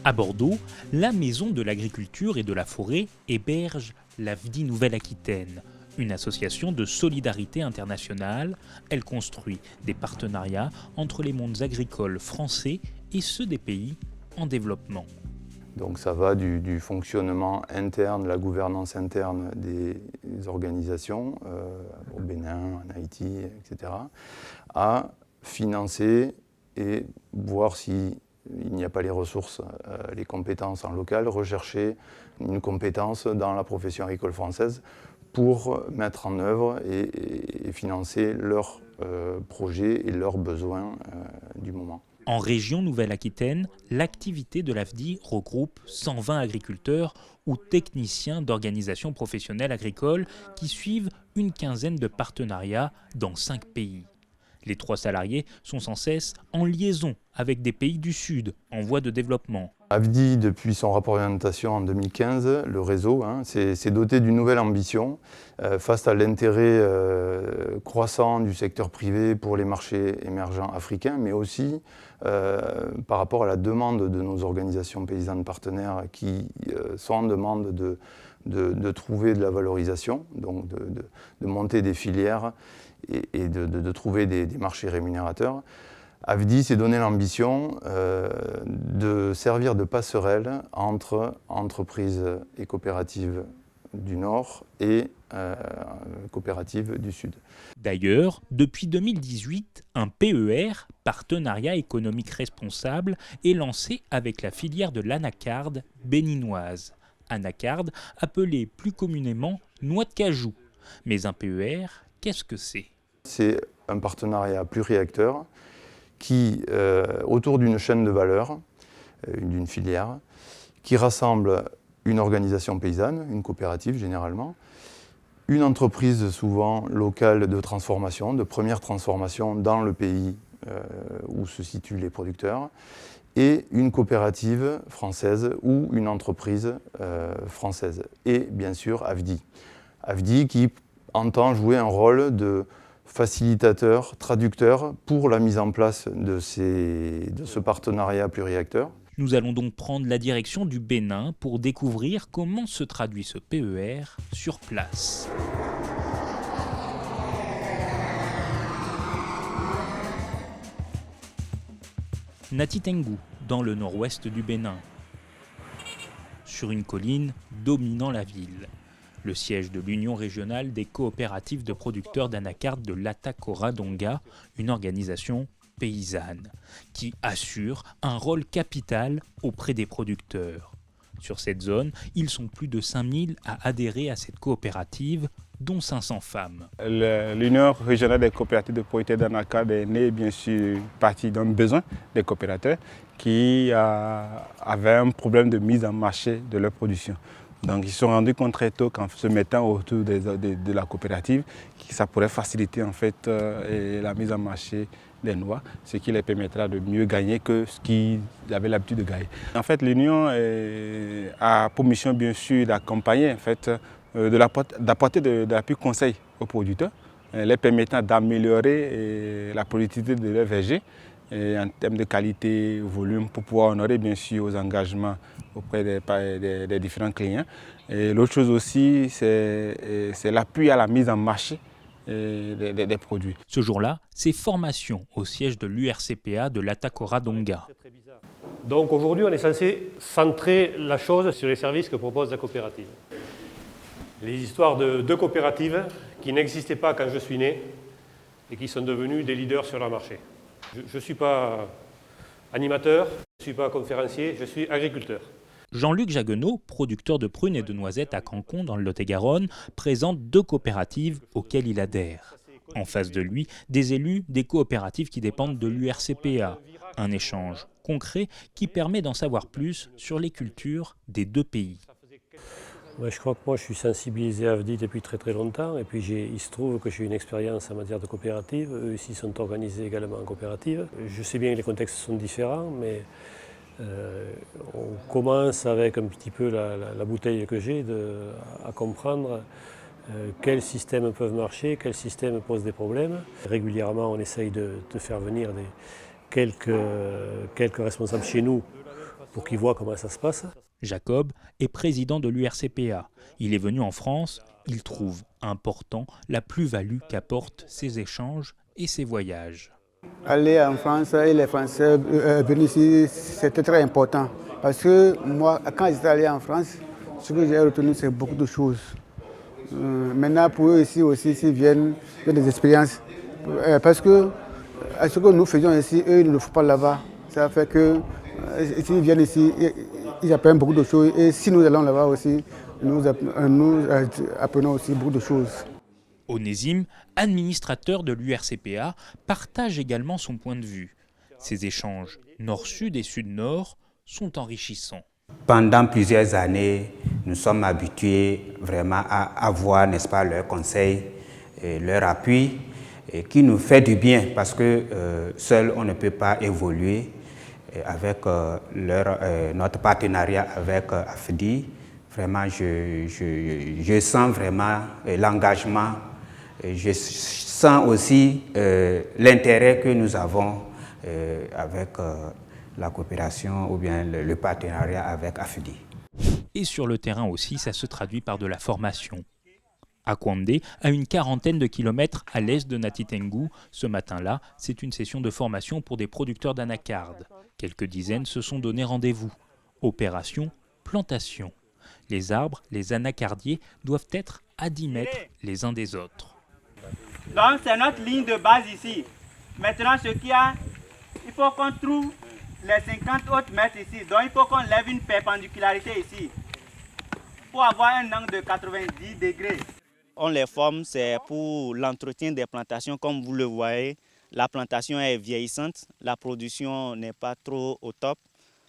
À Bordeaux, la Maison de l'Agriculture et de la Forêt héberge l'AFDI Nouvelle-Aquitaine, une association de solidarité internationale. Elle construit des partenariats entre les mondes agricoles français et ceux des pays en développement. Donc ça va du fonctionnement interne, la gouvernance interne des organisations, au Bénin, en Haïti, etc., à financer et voir si il n'y a pas les ressources, les compétences en local, rechercher une compétence dans la profession agricole française pour mettre en œuvre et financer leurs projets et leurs besoins du moment. En région Nouvelle-Aquitaine, l'activité de l'AFDI regroupe 120 agriculteurs ou techniciens d'organisations professionnelles agricoles qui suivent une quinzaine de partenariats dans 5 pays. Les 3 salariés sont sans cesse en liaison avec des pays du Sud en voie de développement. AFDI, depuis son rapport d'orientation en 2015, le réseau s'est doté d'une nouvelle ambition face à l'intérêt croissant du secteur privé pour les marchés émergents africains, mais aussi par rapport à la demande de nos organisations paysannes partenaires qui sont en demande de trouver de la valorisation, donc de monter des filières et de trouver des marchés rémunérateurs. AFDI s'est donné l'ambition de servir de passerelle entre entreprises et coopératives du Nord et coopératives du Sud. D'ailleurs, depuis 2018, un PER, Partenariat économique responsable, est lancé avec la filière de l'anacarde béninoise. Anacarde, appelée plus communément noix de cajou. Mais un PER, qu'est-ce que c'est ? C'est un partenariat pluriacteur qui, autour d'une chaîne de valeur, d'une filière, qui rassemble une organisation paysanne, une coopérative généralement, une entreprise souvent locale de transformation, de première transformation dans le pays où se situent les producteurs, et une coopérative française ou une entreprise française. Et bien sûr AFDI. AFDI qui entend jouer un rôle de facilitateur, traducteur pour la mise en place de ce partenariat pluriacteur. Nous allons donc prendre la direction du Bénin pour découvrir comment se traduit ce PER sur place. Nati Tengou, dans le nord-ouest du Bénin, sur une colline dominant la ville. Le siège de l'Union régionale des coopératives de producteurs d'anacarde de l'Atacoradonga, une organisation paysanne, qui assure un rôle capital auprès des producteurs. Sur cette zone, ils sont plus de 5000 à adhérer à cette coopérative, dont 500 femmes. L'Union régionale des coopératives de producteurs d'anacarde est née bien sûr partie d'un besoin des coopérateurs qui avaient un problème de mise en marché de leur production. Donc ils se sont rendus compte très tôt qu'en se mettant autour de la coopérative, que ça pourrait faciliter en fait la mise en marché des noix, ce qui les permettra de mieux gagner que ce qu'ils avaient l'habitude de gagner. En fait, l'Union a pour mission bien sûr d'accompagner, en fait, d'apporter de l'appui conseil aux producteurs, les permettant d'améliorer la productivité de leurs vergers en termes de qualité, volume, pour pouvoir honorer bien sûr aux engagements auprès des différents clients. Et l'autre chose aussi, c'est l'appui à la mise en marché des produits. Ce jour-là, c'est formation au siège de l'URCPA de l'Atacoradonga. Donc aujourd'hui, on est censé centrer la chose sur les services que propose la coopérative. Les histoires de deux coopératives qui n'existaient pas quand je suis né et qui sont devenues des leaders sur leur marché. Je ne suis pas animateur, je ne suis pas conférencier, je suis agriculteur. Jean-Luc Jaguenot, producteur de prunes et de noisettes à Cancon dans le Lot-et-Garonne, présente 2 coopératives auxquelles il adhère. En face de lui, des élus des coopératives qui dépendent de l'URCPA. Un échange concret qui permet d'en savoir plus sur les cultures des 2 pays. Ouais, je crois que moi je suis sensibilisé à AFDI depuis très longtemps et puis il se trouve que j'ai une expérience en matière de coopérative. Eux ici sont organisés également en coopérative. Je sais bien que les contextes sont différents, mais On commence avec un petit peu la bouteille que j'ai à comprendre quels systèmes peuvent marcher, quels systèmes posent des problèmes. Régulièrement, on essaye de faire venir quelques responsables chez nous pour qu'ils voient comment ça se passe. Jacob est président de l'URCPA. Il est venu en France. Il trouve important la plus-value qu'apportent ces échanges et ces voyages. Aller en France et les Français venir ici, c'était très important. Parce que moi, quand j'étais allé en France, ce que j'ai retenu, c'est beaucoup de choses. Maintenant, pour eux ici aussi, s'ils viennent, il y a des expériences. Parce que ce que nous faisons ici, eux, ils ne le font pas là-bas. Ça fait que s'ils viennent ici, ils apprennent beaucoup de choses. Et si nous allons là-bas aussi, nous apprenons aussi beaucoup de choses. Onésime, administrateur de l'URCPA, partage également son point de vue. Ces échanges nord-sud et sud-nord sont enrichissants. Pendant plusieurs années, nous sommes habitués vraiment à avoir, n'est-ce pas, leurs conseils, et leur appui, et qui nous fait du bien parce que seul on ne peut pas évoluer. Avec notre partenariat avec AFDI, vraiment je sens vraiment l'engagement, je sens aussi l'intérêt que nous avons avec la coopération ou bien le partenariat avec AFDI. Et sur le terrain aussi, ça se traduit par de la formation. À Kwandé, à une quarantaine de kilomètres à l'est de Nati Tengou, ce matin-là, c'est une session de formation pour des producteurs d'anacardes. Quelques dizaines se sont donné rendez-vous. Opération plantation. Les arbres, les anacardiers, doivent être à 10 mètres les uns des autres. Donc c'est notre ligne de base ici. Maintenant, ce qu'il y a, il faut qu'on trouve les 50 autres mètres ici. Donc il faut qu'on lève une perpendicularité ici pour avoir un angle de 90 degrés. On les forme, c'est pour l'entretien des plantations. Comme vous le voyez, la plantation est vieillissante, la production n'est pas trop au top.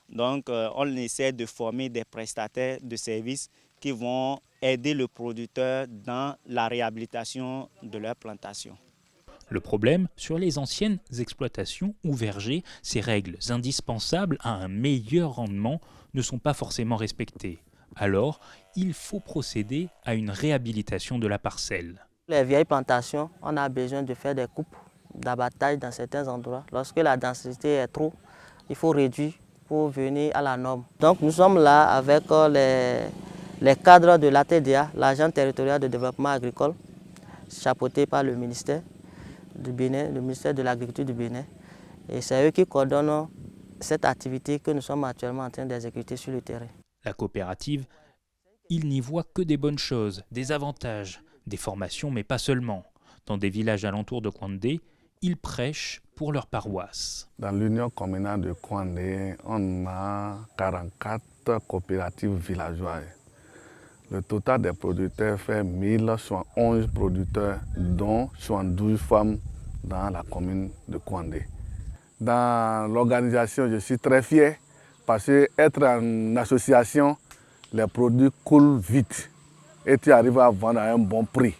Donc on essaie de former des prestataires de services qui vont aider le producteur dans la réhabilitation de leur plantation. Le problème, sur les anciennes exploitations ou vergers, ces règles indispensables à un meilleur rendement ne sont pas forcément respectées. Alors, il faut procéder à une réhabilitation de la parcelle. Les vieilles plantations, on a besoin de faire des coupes d'abattage dans certains endroits. Lorsque la densité est trop, il faut réduire pour venir à la norme. Donc nous sommes là avec les cadres de l'ATDA, l'Agence territoriale de développement agricole, chapeauté par le ministère du Bénin, le ministère de l'Agriculture du Bénin. Et c'est eux qui coordonnent cette activité que nous sommes actuellement en train d'exécuter sur le terrain. La coopérative, il n'y voit que des bonnes choses, des avantages, des formations, mais pas seulement. Dans des villages alentours de Kwandé, ils prêchent pour leur paroisse. Dans l'union communale de Kwandé, on a 44 coopératives villageoises. Le total des producteurs fait 1011 producteurs, dont 72 femmes dans la commune de Kwandé. Dans l'organisation, je suis très fier parce qu'être en association, les produits coulent vite et tu arrives à vendre à un bon prix.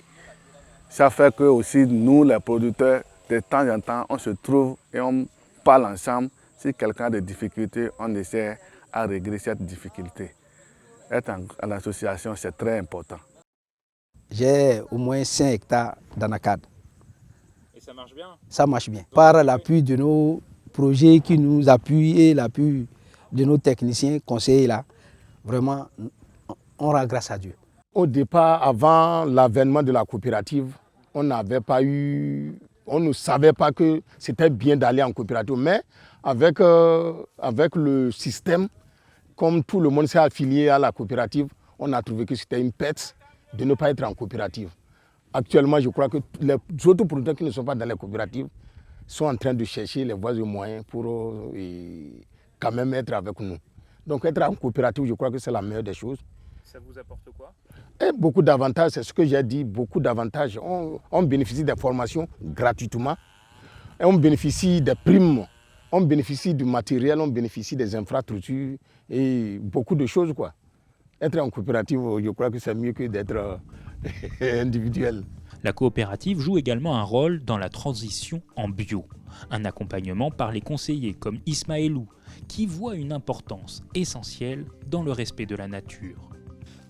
Ça fait que aussi nous, les producteurs, de temps en temps, on se trouve et on parle ensemble. Si quelqu'un a des difficultés, on essaie à régler cette difficulté. Être en association, c'est très important. J'ai au moins 5 hectares d'anacarde. Et ça marche bien? Ça marche bien. Par l'appui de nos projets qui nous appuient et l'appui de nos techniciens conseillers là, vraiment, on rend grâce à Dieu. Au départ, avant l'avènement de la coopérative, on ne savait pas que c'était bien d'aller en coopérative. Mais avec le système, comme tout le monde s'est affilié à la coopérative, on a trouvé que c'était une perte de ne pas être en coopérative. Actuellement, je crois que les autres producteurs qui ne sont pas dans les coopératives sont en train de chercher les voies et moyens pour quand même être avec nous. Donc être en coopérative, je crois que c'est la meilleure des choses. Ça vous apporte quoi? Et beaucoup d'avantages, c'est ce que j'ai dit, beaucoup d'avantages. On bénéficie des formations gratuitement, et on bénéficie des primes, on bénéficie du matériel, on bénéficie des infrastructures et beaucoup de choses, quoi. Être en coopérative, je crois que c'est mieux que d'être individuel. La coopérative joue également un rôle dans la transition en bio. Un accompagnement par les conseillers comme Ismaëlou, qui voit une importance essentielle dans le respect de la nature.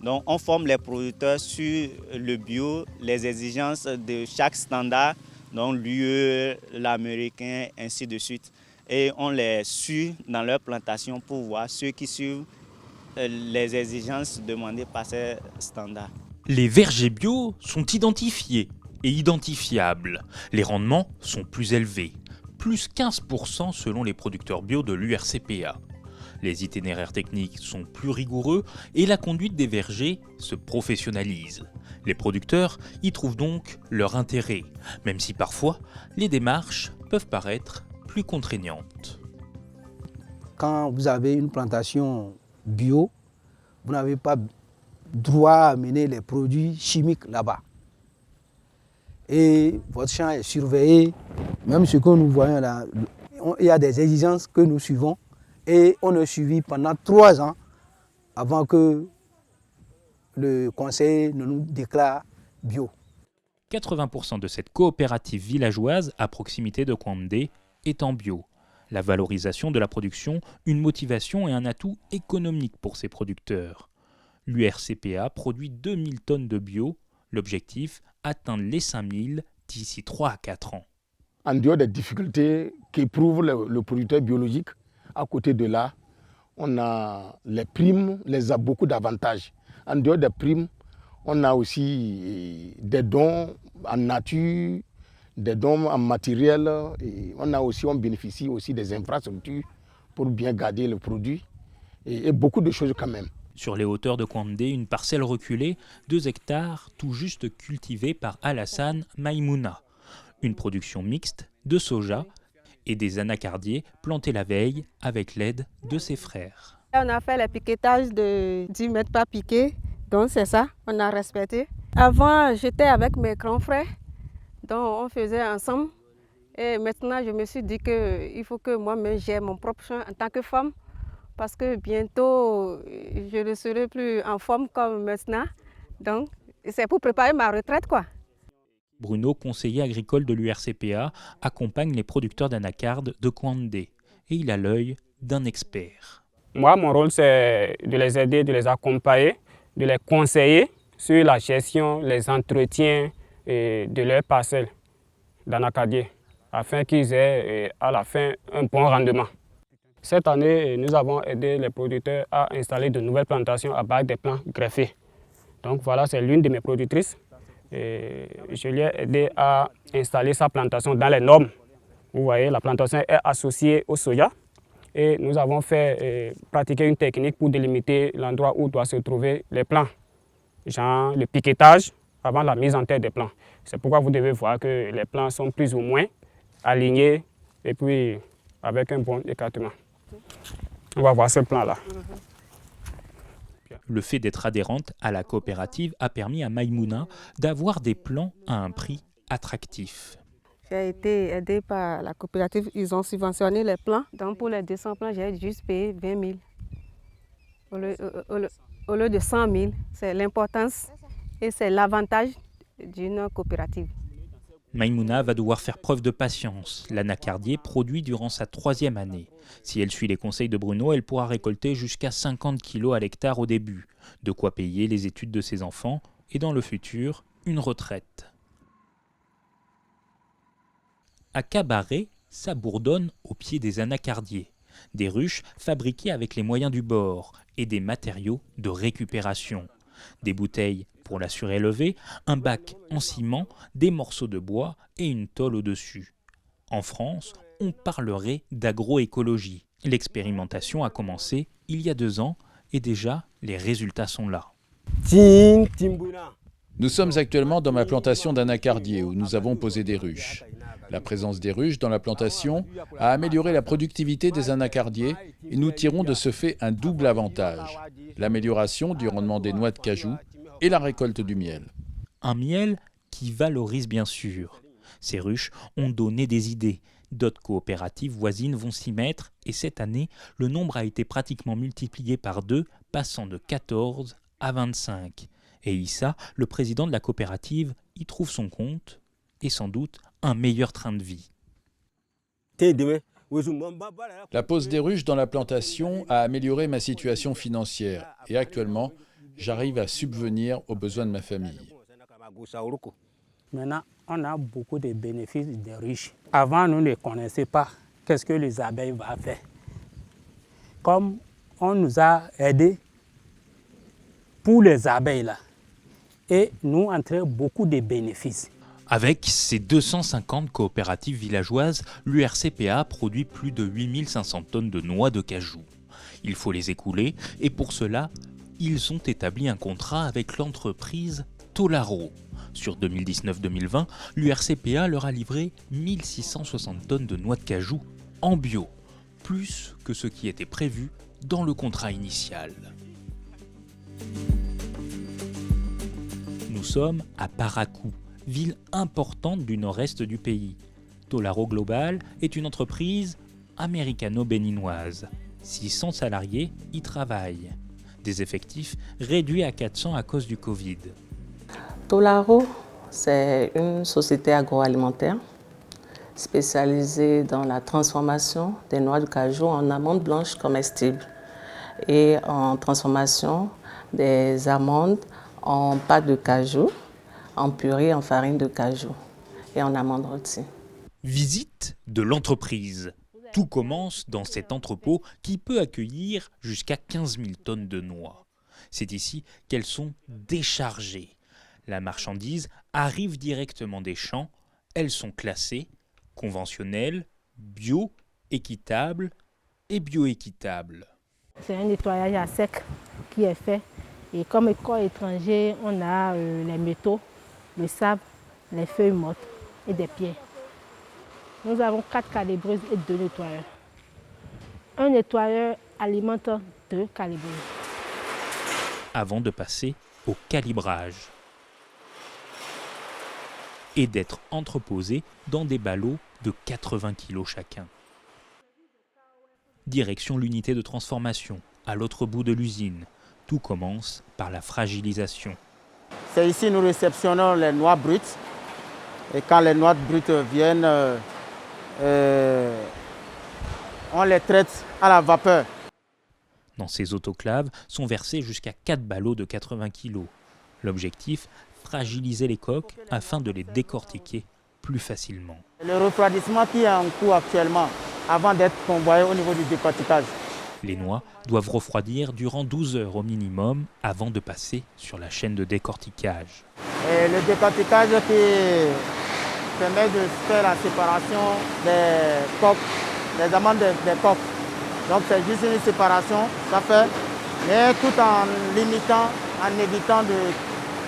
Donc on forme les producteurs sur le bio, les exigences de chaque standard, donc l'UE, l'américain, ainsi de suite. Et on les suit dans leur plantation pour voir ceux qui suivent les exigences demandées par ces standards. Les vergers bio sont identifiés et identifiables. Les rendements sont plus élevés, plus 15% selon les producteurs bio de l'URCPA. Les itinéraires techniques sont plus rigoureux et la conduite des vergers se professionnalise. Les producteurs y trouvent donc leur intérêt, même si parfois les démarches peuvent paraître plus contraignantes. Quand vous avez une plantation bio, vous n'avez pas droit à amener les produits chimiques là-bas. Et votre champ est surveillé, même ce que nous voyons là, il y a des exigences que nous suivons et on a suivi pendant 3 ans avant que le conseil ne nous déclare bio. 80% de cette coopérative villageoise à proximité de Kouandé est en bio. La valorisation de la production, une motivation et un atout économique pour ses producteurs. L'URCPA produit 2000 tonnes de bio. L'objectif, atteindre les 5000 d'ici 3 à 4 ans. En dehors des difficultés qu'éprouve le producteur biologique, à côté de là, on a les primes, beaucoup d'avantages. En dehors des primes, on a aussi des dons en nature, des dons en matériel. Et on bénéficie aussi des infrastructures pour bien garder le produit et beaucoup de choses quand même. Sur les hauteurs de Kouandé, une parcelle reculée, 2 hectares tout juste cultivés par Alassane Maïmouna. Une production mixte de soja et des anacardiers plantés la veille avec l'aide de ses frères. On a fait le piquetage de 10 mètres par piqué, donc c'est ça, on a respecté. Avant, j'étais avec mes grands frères, donc on faisait ensemble. Et maintenant, je me suis dit qu'il faut que moi-même j'ai mon propre champ en tant que femme. Parce que bientôt, je ne serai plus en forme comme maintenant. Donc, c'est pour préparer ma retraite, quoi. Bruno, conseiller agricole de l'URCPA, accompagne les producteurs d'anacardes de Kouandé. Et il a l'œil d'un expert. Moi, mon rôle, c'est de les aider, de les accompagner, de les conseiller sur la gestion, les entretiens de leurs parcelles d'anacardiers, afin qu'ils aient à la fin un bon rendement. Cette année, nous avons aidé les producteurs à installer de nouvelles plantations à base des plants greffés. Donc voilà, c'est l'une de mes productrices. Et je lui ai aidé à installer sa plantation dans les normes. Vous voyez, la plantation est associée au soja. Et nous avons fait pratiquer une technique pour délimiter l'endroit où doivent se trouver les plants. Genre le piquetage avant la mise en terre des plants. C'est pourquoi vous devez voir que les plants sont plus ou moins alignés et puis avec un bon écartement. On va voir ce plan-là. Le fait d'être adhérente à la coopérative a permis à Maïmouna d'avoir des plants à un prix attractif. J'ai été aidée par la coopérative, ils ont subventionné les plants. Donc pour les 200 plants, j'ai juste payé 20 000 au lieu de 100 000. C'est l'importance et c'est l'avantage d'une coopérative. Maïmouna va devoir faire preuve de patience. L'anacardier produit durant sa 3e année. Si elle suit les conseils de Bruno, elle pourra récolter jusqu'à 50 kg à l'hectare au début. De quoi payer les études de ses enfants et dans le futur, une retraite. À Cabaret, ça bourdonne au pied des anacardiers. Des ruches fabriquées avec les moyens du bord et des matériaux de récupération. Des bouteilles pour la surélever, un bac en ciment, des morceaux de bois et une tôle au-dessus. En France, on parlerait d'agroécologie. L'expérimentation a commencé il y a 2 ans et déjà les résultats sont là. Nous sommes actuellement dans ma plantation d'anacardier où nous avons posé des ruches. La présence des ruches dans la plantation a amélioré la productivité des anacardiers et nous tirons de ce fait un double avantage, l'amélioration du rendement des noix de cajou et la récolte du miel. Un miel qui valorise bien sûr. Ces ruches ont donné des idées. D'autres coopératives voisines vont s'y mettre et cette année, le nombre a été pratiquement multiplié par 2, passant de 14 à 25. Et Issa, le président de la coopérative, y trouve son compte et sans doute un meilleur train de vie. La pose des ruches dans la plantation a amélioré ma situation financière et actuellement, j'arrive à subvenir aux besoins de ma famille. Maintenant, on a beaucoup de bénéfices des ruches. Avant, nous ne connaissions pas qu'est-ce que les abeilles vont faire. Comme on nous a aidés pour les abeilles là, et nous en tirons beaucoup de bénéfices. Avec ses 250 coopératives villageoises, l'URCPA produit plus de 8500 tonnes de noix de cajou. Il faut les écouler et pour cela, ils ont établi un contrat avec l'entreprise Tolaro. Sur 2019-2020, l'URCPA leur a livré 1660 tonnes de noix de cajou en bio, plus que ce qui était prévu dans le contrat initial. Nous sommes à Parakou, ville importante du nord-est du pays. Tolaro Global est une entreprise américano-béninoise. 600 salariés y travaillent. Des effectifs réduits à 400 à cause du Covid. Tolaro, c'est une société agroalimentaire spécialisée dans la transformation des noix de cajou en amandes blanches comestibles et en transformation des amandes en pâte de cajou, en purée en farine de cajou et en amandes rôties. Visite de l'entreprise. Tout commence dans cet entrepôt qui peut accueillir jusqu'à 15 000 tonnes de noix. C'est ici qu'elles sont déchargées. La marchandise arrive directement des champs. Elles sont classées conventionnelles, bio, équitables et bioéquitables. C'est un nettoyage à sec qui est fait. Et comme école étranger, on a les métaux, le sable, les feuilles mortes et des pierres. Nous avons 4 calibreuses et 2 nettoyeurs. Un nettoyeur alimente 2 calibreuses. Avant de passer au calibrage et d'être entreposés dans des ballots de 80 kg chacun. Direction l'unité de transformation, à l'autre bout de l'usine. Tout commence par la fragilisation. C'est ici que nous réceptionnons les noix brutes. Et quand les noix brutes viennent, on les traite à la vapeur. Dans ces autoclaves sont versés jusqu'à 4 ballots de 80 kg. L'objectif, fragiliser les coques afin de les décortiquer plus facilement. Le refroidissement qui est en cours actuellement, avant d'être convoyé au niveau du décortiquage. Les noix doivent refroidir durant 12 heures au minimum avant de passer sur la chaîne de décortiquage. Et le décortiquage qui permet de faire la séparation des coques, des amandes des coques. Donc c'est juste une séparation, ça fait, mais tout en limitant, en évitant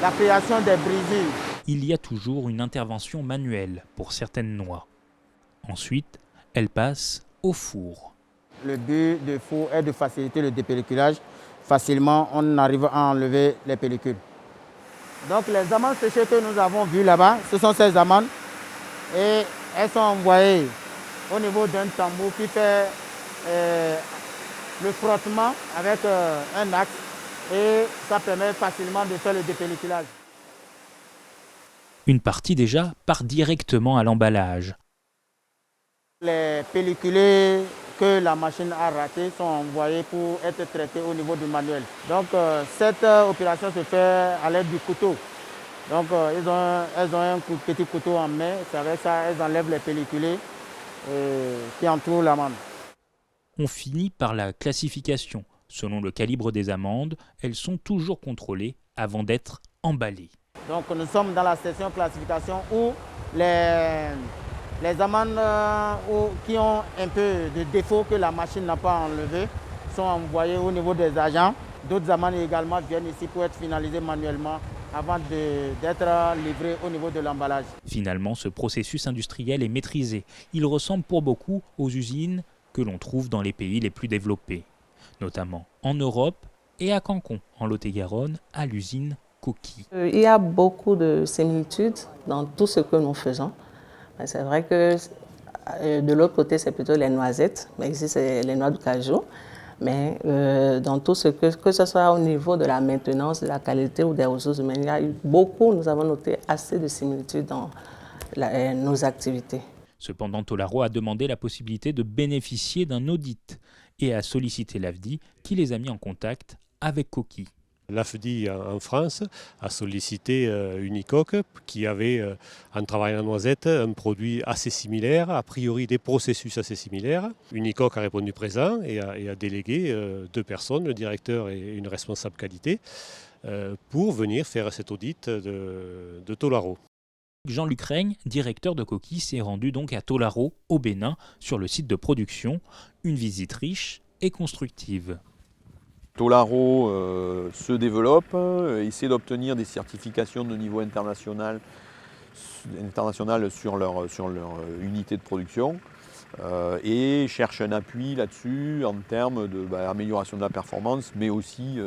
la création des brisures. Il y a toujours une intervention manuelle pour certaines noix. Ensuite, elles passent au four. Le but du four est de faciliter le dépelliculage. Facilement, on arrive à enlever les pellicules. Donc les amandes séchées que nous avons vues là-bas, ce sont ces amandes. Et elles sont envoyées au niveau d'un tambour qui fait le frottement avec un axe. Et ça permet facilement de faire le dépelliculage. Une partie déjà part directement à l'emballage. Les pelliculés que la machine a ratés sont envoyés pour être traités au niveau du manuel. Donc cette opération se fait à l'aide du couteau. Donc elles ont un petit couteau en main, c'est avec ça elles enlèvent les pelliculés qui entourent l'amande. On finit par la classification. Selon le calibre des amandes, elles sont toujours contrôlées avant d'être emballées. Donc nous sommes dans la section classification où les amandes qui ont un peu de défaut que la machine n'a pas enlevé sont envoyées au niveau des agents. D'autres amandes également viennent ici pour être finalisées manuellement avant d'être livrées au niveau de l'emballage. Finalement, ce processus industriel est maîtrisé. Il ressemble pour beaucoup aux usines que l'on trouve dans les pays les plus développés, notamment en Europe et à Cancon, en Lot-et-Garonne, à l'usine Coquille. Il y a beaucoup de similitudes dans tout ce que nous faisons. C'est vrai que de l'autre côté, c'est plutôt les noisettes, mais ici, c'est les noix de cajou. Mais dans tout ce que ce soit au niveau de la maintenance, de la qualité ou des ressources humaines, il y a eu beaucoup, nous avons noté assez de similitudes dans nos activités. Cependant, Tolaro a demandé la possibilité de bénéficier d'un audit et a sollicité l'AFDI qui les a mis en contact avec Coqui. L'AFDI en France a sollicité Unicoque qui avait, en travaillant en noisette, un produit assez similaire, a priori des processus assez similaires. Unicoque a répondu présent et a délégué 2 personnes, le directeur et une responsable qualité, pour venir faire cet audit de Tolaro. Jean-Luc Reigne, directeur de Coqui, s'est rendu donc à Tolaro, au Bénin, sur le site de production. Une visite riche et constructive. Tolaro se développe, essaie d'obtenir des certifications de niveau international sur leur unité de production et cherche un appui là-dessus en termes d'amélioration de la performance, mais aussi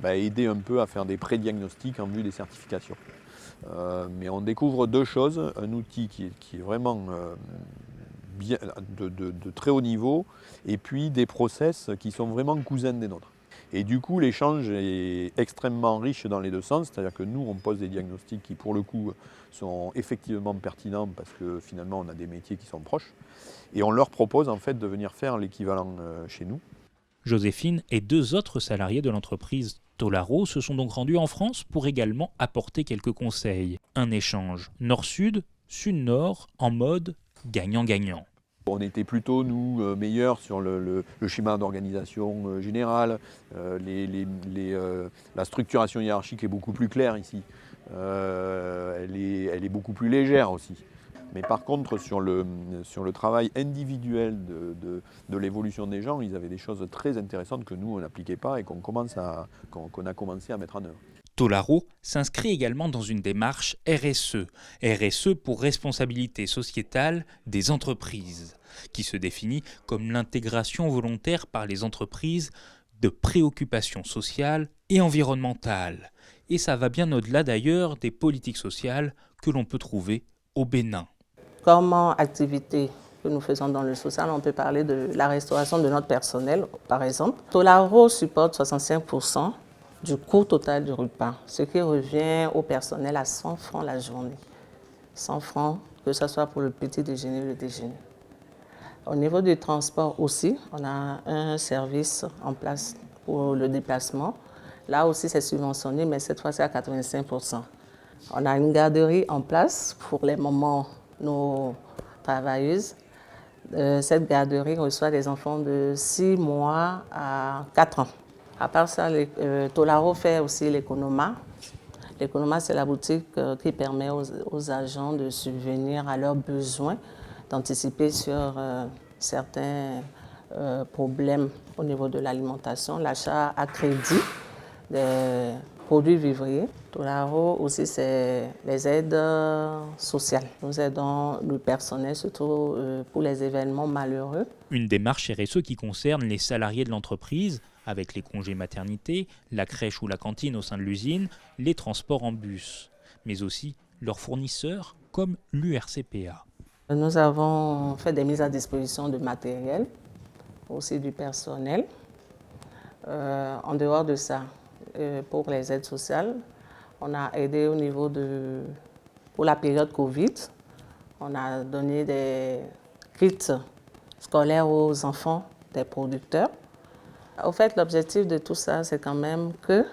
aider un peu à faire des pré-diagnostics en vue des certifications. Mais on découvre 2 choses, un outil qui est vraiment de très haut niveau et puis des process qui sont vraiment cousins des nôtres. Et du coup, l'échange est extrêmement riche dans les 2 sens, c'est-à-dire que nous, on pose des diagnostics qui, pour le coup, sont effectivement pertinents parce que finalement, on a des métiers qui sont proches. Et on leur propose en fait de venir faire l'équivalent chez nous. Joséphine et 2 autres salariés de l'entreprise Tolaro se sont donc rendus en France pour également apporter quelques conseils. Un échange nord-sud, sud-nord, en mode gagnant-gagnant. On était plutôt, nous, meilleurs sur le schéma d'organisation générale. La structuration hiérarchique est beaucoup plus claire ici. Elle est beaucoup plus légère aussi. Mais par contre, sur le travail individuel de l'évolution des gens, ils avaient des choses très intéressantes que nous, on n'appliquait pas et qu'on a commencé à mettre en œuvre. Tolaro s'inscrit également dans une démarche RSE. RSE pour responsabilité sociétale des entreprises, qui se définit comme l'intégration volontaire par les entreprises de préoccupations sociales et environnementales. Et ça va bien au-delà d'ailleurs des politiques sociales que l'on peut trouver au Bénin. Comme activité que nous faisons dans le social, on peut parler de la restauration de notre personnel, par exemple. Tolaro supporte 65% du coût total du repas, ce qui revient au personnel à 100 francs la journée. 100 francs, que ce soit pour le petit déjeuner ou le déjeuner. Au niveau du transport aussi, on a un service en place pour le déplacement. Là aussi, c'est subventionné, mais cette fois-ci à 85%. On a une garderie en place pour les mamans, nos travailleuses. Cette garderie reçoit des enfants de 6 mois à 4 ans. À part ça, Tolaro fait aussi l'Economa. L'Economa, c'est la boutique qui permet aux agents de subvenir à leurs besoins, d'anticiper sur certains problèmes au niveau de l'alimentation, l'achat à crédit des produits vivriers. Tolaro aussi, c'est les aides sociales. Nous aidons le personnel, surtout pour les événements malheureux. Une démarche RSE qui concerne les salariés de l'entreprise, avec les congés maternité, la crèche ou la cantine au sein de l'usine, les transports en bus, mais aussi leurs fournisseurs comme l'URCPA. Nous avons fait des mises à disposition de matériel, aussi du personnel. En dehors de ça, pour les aides sociales, on a aidé au niveau pour la période Covid. On a donné des kits scolaires aux enfants des producteurs. Au fait, l'objectif de tout ça, c'est quand même que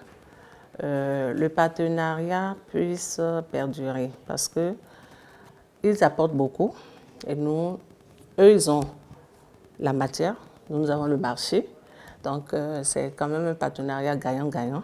le partenariat puisse perdurer parce qu'ils apportent beaucoup et eux, ils ont la matière, nous avons le marché. Donc, c'est quand même un partenariat gagnant-gagnant.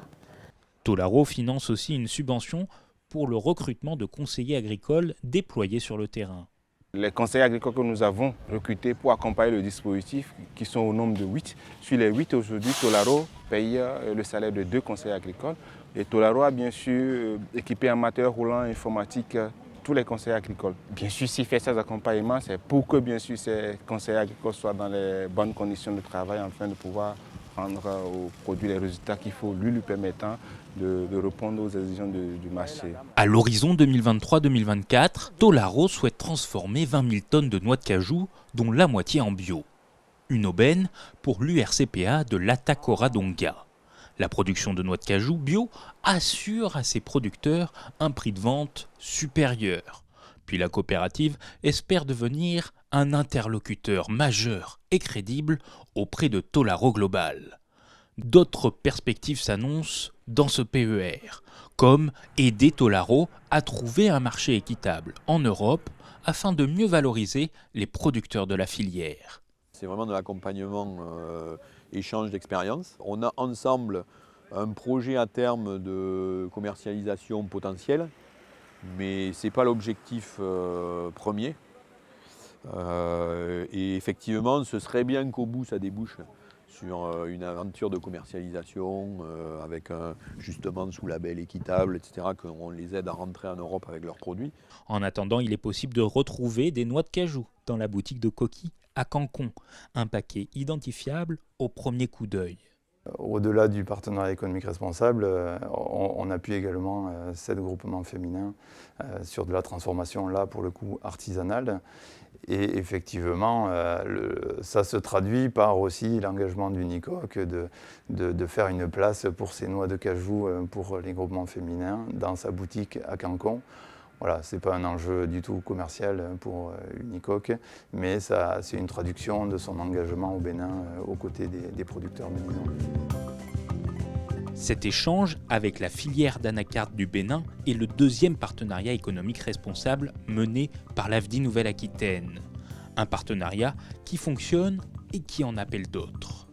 Tolaro finance aussi une subvention pour le recrutement de conseillers agricoles déployés sur le terrain. Les conseillers agricoles que nous avons recrutés pour accompagner le dispositif, qui sont au nombre de 8. Sur les 8 aujourd'hui, Tolaro paye le salaire de 2 conseillers agricoles. Et Tolaro a bien sûr équipé en matériel roulant informatique tous les conseillers agricoles. Bien sûr, s'il fait ces accompagnements, c'est pour que bien sûr ces conseillers agricoles soient dans les bonnes conditions de travail afin de pouvoir rendre au produit les résultats qu'il faut, lui permettant de répondre aux exigences du marché. À l'horizon 2023-2024, Tolaro souhaite transformer 20 000 tonnes de noix de cajou, dont la moitié en bio. Une aubaine pour l'URCPA de l'Atacoradonga. La production de noix de cajou bio assure à ses producteurs un prix de vente supérieur, Puis la coopérative espère devenir un interlocuteur majeur et crédible auprès de Tolaro Global. D'autres perspectives s'annoncent dans ce PER, comme aider Tolaro à trouver un marché équitable en Europe afin de mieux valoriser les producteurs de la filière. C'est vraiment de l'accompagnement, échange d'expériences. On a ensemble un projet à terme de commercialisation potentielle, mais ce n'est pas l'objectif premier. Et effectivement, ce serait bien qu'au bout, ça débouche sur une aventure de commercialisation avec justement sous label équitable, etc., qu'on les aide à rentrer en Europe avec leurs produits. En attendant, il est possible de retrouver des noix de cajou dans la boutique de Coqui à Cancon, un paquet identifiable au premier coup d'œil. Au-delà du partenariat économique responsable, on appuie également 7 groupements féminins sur de la transformation, là pour le coup artisanale. Et effectivement, ça se traduit par aussi l'engagement d'Unicoque de faire une place pour ces noix de cajou pour les groupements féminins dans sa boutique à Cancon. Voilà, ce n'est pas un enjeu du tout commercial pour Unicoque, mais c'est une traduction de son engagement au Bénin aux côtés des producteurs béninois. Cet échange avec la filière d'anacarde du Bénin est le deuxième partenariat économique responsable mené par l'AFDI Nouvelle-Aquitaine. Un partenariat qui fonctionne et qui en appelle d'autres.